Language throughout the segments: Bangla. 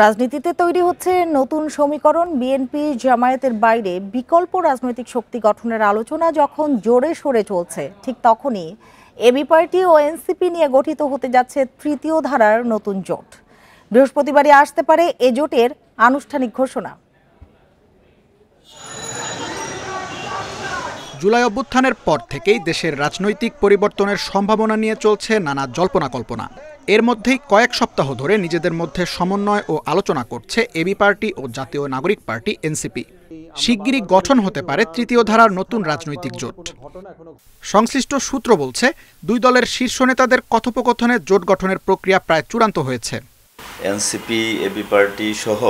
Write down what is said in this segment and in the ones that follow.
রাজনীতিতে তৈরি হচ্ছে নতুন সমীকরণ। বিএনপি জামায়াতের বাইরে বিকল্প রাজনৈতিক শক্তি গঠনের আলোচনা যখন জোরে সোরে চলছে, ঠিক তখনই এবি পার্টি ও এনসিপি নিয়ে গঠিত হতে যাচ্ছে তৃতীয় ধারার নতুন জোট। বৃহস্পতিবারই আসতে পারে এ জোটের আনুষ্ঠানিক ঘোষণা। জুলাই অভ্যুত্থানের পর থেকেই দেশের রাজনৈতিক পরিবর্তনের সম্ভাবনা নিয়ে চলছে নানা জল্পনা কল্পনা। এর মধ্যেই কয়েক সপ্তাহ ধরে নিজেদের মধ্যে সমন্বয় ও আলোচনা করছে এবি পার্টি ও জাতীয় নাগরিক পার্টি এনসিপি। শিগগিরই গঠন হতে পারে তৃতীয় ধারার নতুন রাজনৈতিক জোট। সংশ্লিষ্ট সূত্র বলছে, দুই দলের শীর্ষ নেতাদের কথোপকথনে জোট গঠনের প্রক্রিয়া প্রায় চূড়ান্ত হয়েছে। এনসিপি, এবি পার্টি সহ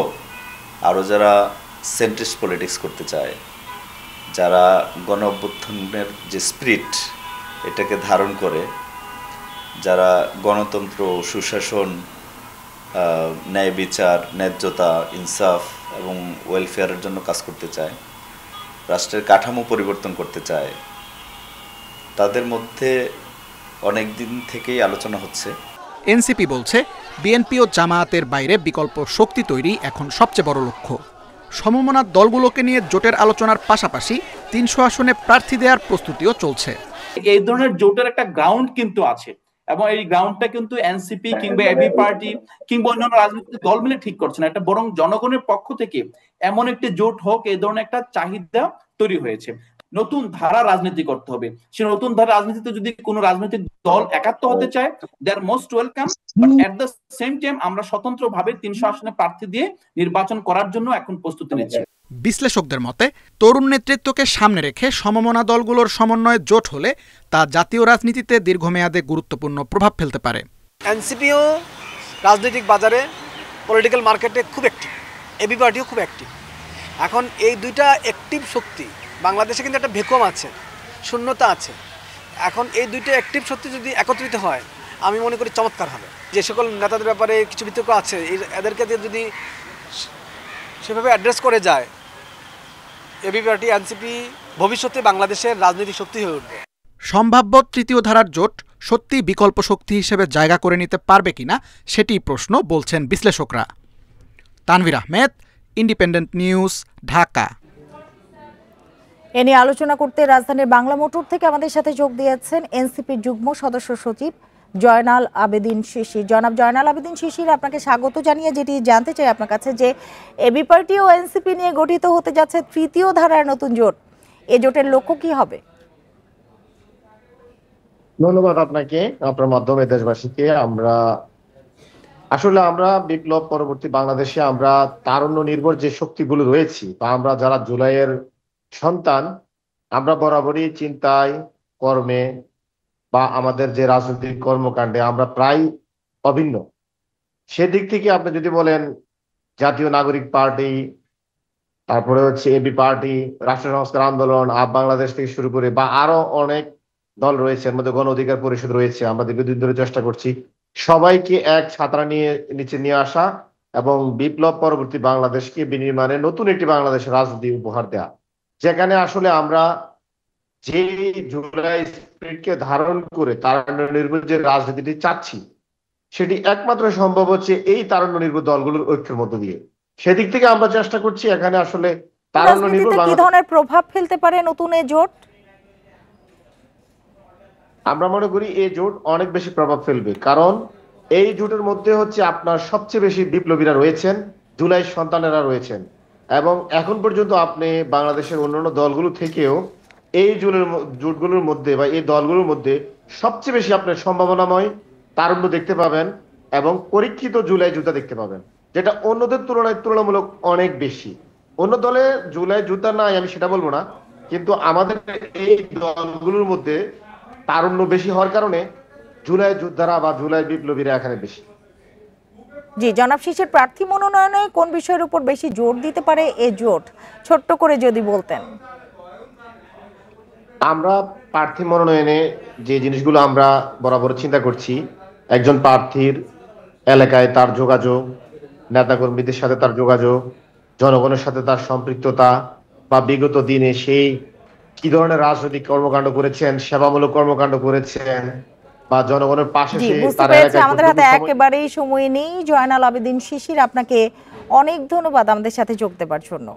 আরও যারা সেন্ট্রিস্ট পলিটিক্স করতে চায়, যারা গণ অভ্যুত্থানের যে স্পিরিট এটাকে ধারণ করে, যারা গণতন্ত্র, সুশাসন, ন্যায় বিচার, ন্যায্যতা, ইনসাফ এবং ওয়েলফেয়ারের জন্য কাজ করতে চায়, রাষ্ট্রের কাঠামো পরিবর্তন করতে চায়, তাদের মধ্যে অনেক দিন থেকেই আলোচনা হচ্ছে। এনসিপি বলছে, বিএনপি ও জামায়াতের বাইরে বিকল্প শক্তি তৈরি এখন সবচেয়ে বড় লক্ষ্য। সমমনা দলগুলোকে নিয়ে জোটের আলোচনার পাশাপাশি ৩০০ আসনে প্রার্থী দেওয়ার প্রস্তুতিও চলছে। এই ধরনের জোটের একটা গ্রাউন্ড কিন্তু আছে এবং এই গ্রাউন্ডটা কিন্তু এনসিপি কিংবা এবি পার্টি কিংবা অন্যান্য রাজনৈতিক দল মিলে ঠিক করছে না। এটা বরং জনগণের পক্ষ থেকে এমন একটি জোট হোক, এই ধরনের একটা চাহিদা তৈরি হয়েছে। নতুন ধারা রাজনীতি করতে হবে। সে নতুন ধারা রাজনীতিতে যদি কোনো রাজনৈতিক দল একাত্ম হতে চায়, they are most welcome, but at the same time আমরা স্বতন্ত্রভাবে ৩০০ আসনে প্রার্থী দিয়ে নির্বাচন করার জন্য এখন প্রস্তুতি নিচ্ছি। বিশ্লেষকদের মতে, তরুণ নেতৃত্বকে সামনে রেখে সমমনা দলগুলোর সমন্বয়ে জোট হলে তা জাতীয় রাজনীতিতে দীর্ঘমেয়াদে গুরুত্বপূর্ণ প্রভাব ফেলতে পারে। এনসিপিও রাজনৈতিক বাজারে, পলিটিক্যাল মার্কেটে খুব অ্যাক্টিভ, এবি পার্টিও খুব অ্যাক্টিভ। এখন এই দুইটা অ্যাক্টিভ শক্তি, বাংলাদেশে কিন্তু একটা ভ্যাকুয়াম আছে, শূন্যতা আছে। এখন এই দুইটা অ্যাক্টিভ শক্তি যদি একত্রিত হয়, আমি মনে করি চমৎকার হবে। যে সকল নেতাদের ব্যাপারে কিছু বিতর্ক আছে, এদেরকে যদি সেভাবে অ্যাড্রেস করে যায়, এবি পার্টি, এনসিপি ভবিষ্যতে বাংলাদেশের রাজনৈতিক শক্তি হয়ে উঠবে। সম্ভাব্য তৃতীয় ধারার জোট সত্যি বিকল্প শক্তি হিসেবে জায়গা করে নিতে পারবে কিনা সেটি প্রশ্ন, বলছেন বিশ্লেষকরা। Tanvir Ahmed, independent news, Dhaka. এ নিয়ে আলোচনা করতে রাজধানীর বাংলা মোটর থেকে আমাদের সাথে যোগ দিয়েছেন এনসিপির যুগ্ম সদস্য সচিব জয়নাল আবেদিন শিশির। জনাব জয়নাল আবেদিন শিশির, আপনাকে স্বাগত জানিয়ে যেটি জানতে চাই আপনার কাছে, যে এবি পার্টি ও এনসিপি নিয়ে গঠিত হতে যাচ্ছে তৃতীয় ধারার নতুন জোট, এই জোটের লক্ষ্য কি হবে? ধন্যবাদ আপনাকে, আপনার মাধ্যমে দেশবাসীকে। আমরা বিপ্লব পরবর্তী বাংলাদেশে আমরা তারুণ্য নির্ভর যে শক্তিগুলো রয়েছি, বা আমরা যারা জুলাইয়ের সন্তান, আমরা বরাবরই চিন্তায়, কর্মে বা আমাদের যে রাজনৈতিক কর্মকাণ্ডে আমরা প্রায় অভিন্ন। সেদিক থেকে আপনি যদি বলেন জাতীয় নাগরিক পার্টি, তারপরে হচ্ছে এবি পার্টি, রাষ্ট্র সংস্কার আন্দোলন, বাংলাদেশ থেকে শুরু করে বা আরো অনেক দল রয়েছে, এর মধ্যে গণ অধিকার পরিষদ রয়েছে, আমরা দীর্ঘদিন ধরে চেষ্টা করছি সবাইকে এক ছাত্রা নিচে নিয়ে আসা এবং বিপ্লব পরবর্তী বাংলাদেশকে বিনির্মাণে নতুন একটি বাংলাদেশের রাজনীতি উপহার দেয়া, যেখানে আসলে আমরা যে জুলাই স্পিরিটকে ধারণ করে তারুণ্য নির্ভর যে রাজনীতিটি চাচ্ছি, সেটি একমাত্র সম্ভব হচ্ছে এই তারুণ্য নির্ভর দলগুলোর ঐক্যের মধ্য দিয়ে। সেদিক থেকে আমরা চেষ্টা করছি এখানে আসলে তারুণ্য নির্ভর কি ধরনের প্রভাব ফেলতে পারে নতুন এই জোট? আমরা মনে করি এই জোট অনেক বেশি প্রভাব ফেলবে, কারণ এই জোটের মধ্যে হচ্ছে আপনার সবচেয়ে বেশি বিপ্লবীরা রয়েছেন, জুলাই সন্তানেরা রয়েছেন, এবং এখন পর্যন্ত আপনি বাংলাদেশের অন্যান্য দলগুলো থেকেও এই জোটগুলোর মধ্যে বা এই দলগুলোর মধ্যে সবচেয়ে বেশি আপনার সম্ভাবনাময় তারুণ্য দেখতে পাবেন এবং পরীক্ষিত জুলাই জুতা দেখতে পাবেন, যেটা অন্যদের তুলনায় তুলনামূলক অনেক বেশি। অন্য দলে জুলাই জুতা নাই আমি সেটা বলবো না, কিন্তু আমাদের এই দলগুলোর মধ্যে তারুণ্য বেশি হওয়ার কারণে জুলাই যোদ্ধারা বা জুলাই বিপ্লবীরা এখানে বেশি। জি জনাব শিশির, প্রার্থী মনোনয়নে কোন বিষয়ের উপর বেশি জোর দিতে পারে এই জোট, ছোট্ট করে যদি বলতেন। আমরা প্রার্থী মনোনয়নে যে জিনিসগুলো আমরা বরাবর চিন্তা করছি, একজন প্রার্থীর এলাকায় তার যোগাযোগ, নেতাকর্মীদের সাথে তার যোগাযোগ, জনগণের সাথে তার সম্পৃক্ততা, বা বিগত দিনে সেই কি ধরনের রাজনৈতিক কর্মকাণ্ড করেছেন, সেবামূলক কর্মকাণ্ড করেছেন, বা জনগণের পাশে জি, সে বুঝতে তার পেরেছি। এলাকায় আমাদের হাতে কতটুকু সময় একেবারেই সময় নেই। জয়নাল আবেদিন শিশির, আপনাকে অনেক ধন্যবাদ আমাদের সাথে যোগ দেওয়ার জন্য।